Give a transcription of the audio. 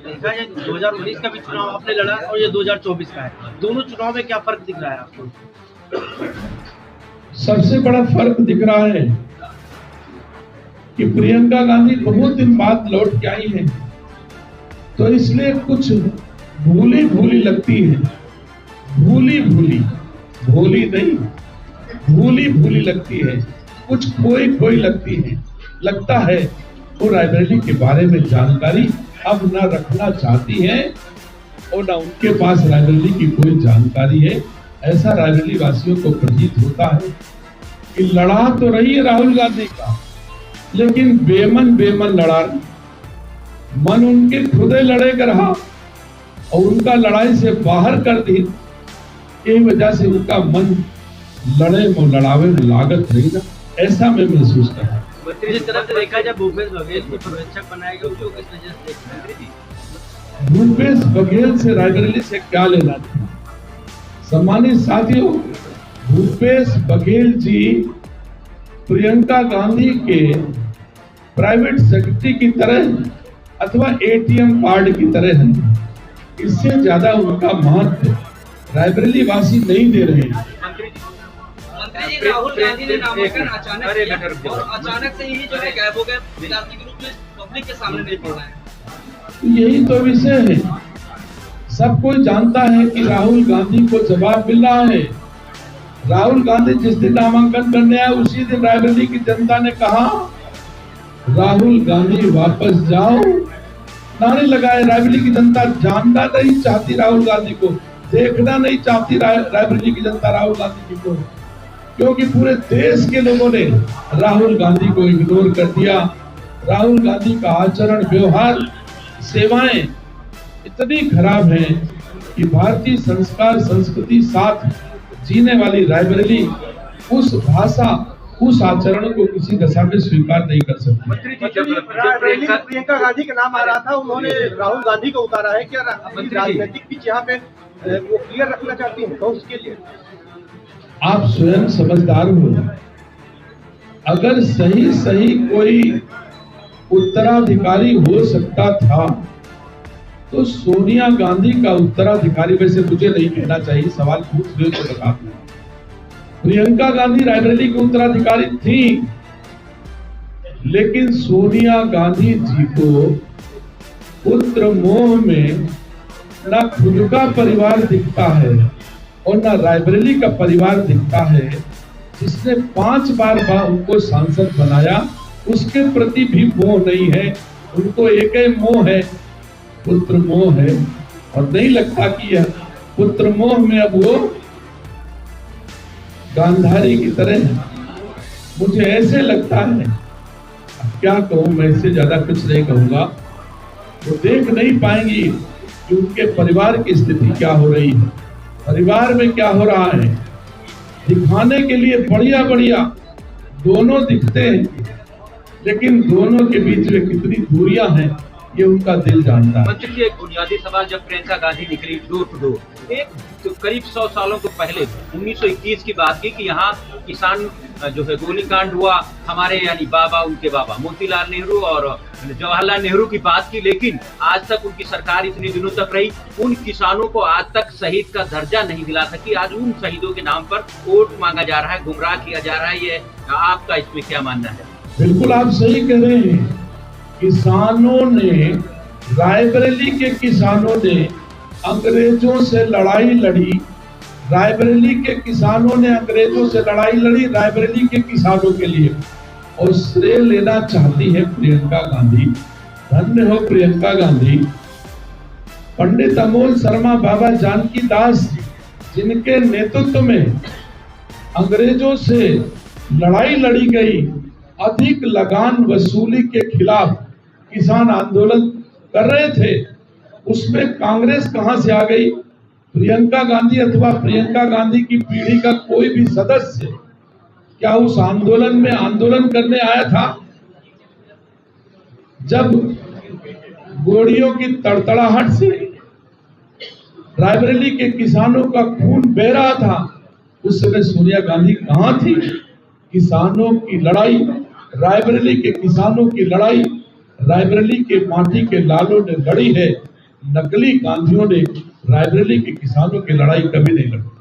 देखा जाए 2019 का भी चुनाव आपने लड़ा और ये 2024 का है, दोनों चुनाव में क्या फर्क दिख रहा है आपको? सबसे बड़ा फर्क दिख रहा है कि प्रियंका गांधी बहुत दिन बाद लौट के आई है, तो इसलिए कुछ भूली भूली लगती है। भूली भूली, भोली नहीं, भूली भूली लगती है, कुछ खोई खोई लगती है। लगता है वो रायबरेली के बारे में जानकारी अब न रखना चाहती है और न उनके पास रायबरेली की कोई जानकारी है। ऐसा रायबरेली वासियों को प्रतीत होता है कि लड़ा तो रही है राहुल गांधी का, लेकिन बेमन लड़ा रही। मन उनके खुदे लड़े कर रहा और उनका लड़ाई से बाहर कर दी। ये वजह से उनका मन लड़ावे में लागत रही ना, ऐसा मैं महसूस कर रहा हूँ। जिस तरह से देखा जाए भूपेश बघेल को पर्यवेक्षक बनाया गया, उसको किस नजर से देखते हैं? भूपेश बघेल से रायबरेली से क्या लेना था? सम्मानित साथियों, भूपेश बघेल जी प्रियंका गांधी के प्राइवेट सेक्रेटरी की तरह अथवा एटीएम कार्ड की तरह है। इससे ज्यादा उनका महत्व रायबरेली वासी नहीं दे रहे हैं। मंत्री जी, राहुल गांधी ने नामांकन अचानक से ही जो है गायब हो गए, विद्यार्थी के रूप में पब्लिक के सामने नहीं पड़ रहे हैं। यही तो विषय है। सब कोई जानता है कि राहुल गांधी को जवाब मिल रहा है। राहुल गांधी जिस दिन नामांकन करने आए उसी दिन रायबरेली की जनता ने कहा राहुल गांधी वापस जाओ, नारे लगाए। रायबरेली की जनता जानना नहीं चाहती राहुल गांधी को, देखना नहीं चाहती रायबरेली की जनता राहुल गांधी जी को, क्योंकि पूरे देश के लोगों ने राहुल गांधी को इग्नोर कर दिया। राहुल गांधी का आचरण, व्यवहार, सेवाएं इतनी खराब हैं कि भारतीय संस्कार संस्कृति साथ जीने वाली रायबरेली उस भाषा, उस आचरण को किसी दशा में स्वीकार नहीं कर सकती। मंत्री जी, जब प्रियंका गांधी का नाम आ रहा था, उन्होंने राहुल गांधी को उतारा है। क्या राजनीतिक पिच यहाँ पे वो क्लियर रखना चाहती है तो उसके लिए? आप स्वयं समझदार हो। अगर सही कोई उत्तराधिकारी हो सकता था तो सोनिया गांधी का उत्तराधिकारी, वैसे मुझे नहीं कहना चाहिए, सवाल पूछ रहे तो बता दूं, प्रियंका गांधी रायबरेली की उत्तराधिकारी थी, लेकिन सोनिया गांधी जी को पुत्र मोह में न खुद का परिवार दिखता है और न रायबरेली का परिवार दिखता है। जिसने 5 बार उनको सांसद बनाया उसके प्रति भी मोह नहीं है। उनको एक ही मोह है, पुत्र मोह है, और नहीं लगता कि यह पुत्र मोह में अब वो गांधारी की तरह है। मुझे ऐसे लगता है, अब क्या कहूं, मैं इससे ज्यादा कुछ नहीं कहूंगा। वो देख नहीं पाएंगी कि उनके परिवार की स्थिति क्या हो रही है, परिवार में क्या हो रहा है। दिखाने के लिए बढ़िया दोनों दिखते हैं, लेकिन दोनों के बीच में कितनी दूरियां हैं ये उनका दिल जानता है। मंत्री जी, एक बुनियादी सवाल, जब प्रियंका गांधी निकली डोर टू डोर, एक तो करीब 100 सालों को पहले 1921 की बात की कि यहाँ किसान जो है गोलीकांड हुआ, हमारे यानी बाबा, उनके बाबा मोतीलाल नेहरू और जवाहरलाल नेहरू की बात की, लेकिन आज तक उनकी सरकार इतने दिनों तक रही, उन किसानों को आज तक शहीद का दर्जा नहीं दिला सकी। आज उन शहीदों के नाम पर वोट मांगा जा रहा है, गुमराह किया जा रहा है। ये आपका इसमें क्या मानना है? बिल्कुल आप सही कह रहे हैं। किसानों ने, रायबरेली के किसानों ने अंग्रेजों से लड़ाई लड़ी। रायबरेली के किसानों ने अंग्रेजों से लड़ाई लड़ी रायबरेली के किसानों के लिए, और श्रेय लेना चाहती है प्रियंका गांधी। धन्य हो प्रियंका गांधी। पंडित अमोल शर्मा, बाबा जानकी दास, जिनके नेतृत्व में अंग्रेजों से लड़ाई लड़ी गई, अधिक लगान वसूली के खिलाफ किसान आंदोलन कर रहे थे, उसमें कांग्रेस कहां से आ गई? प्रियंका गांधी अथवा प्रियंका गांधी की पीढ़ी का कोई भी सदस्य क्या उस आंदोलन में आंदोलन करने आया था? जब गोलियों की तड़तड़ाहट से रायबरेली के किसानों का खून बह रहा था, उस समय सोनिया गांधी कहां थी? किसानों की लड़ाई, रायबरेली के किसानों की लड़ाई रायबरेली के माटी के लालों ने लड़ी है, नकली गांधियों ने रायबरेली के किसानों की लड़ाई कभी नहीं लड़ी।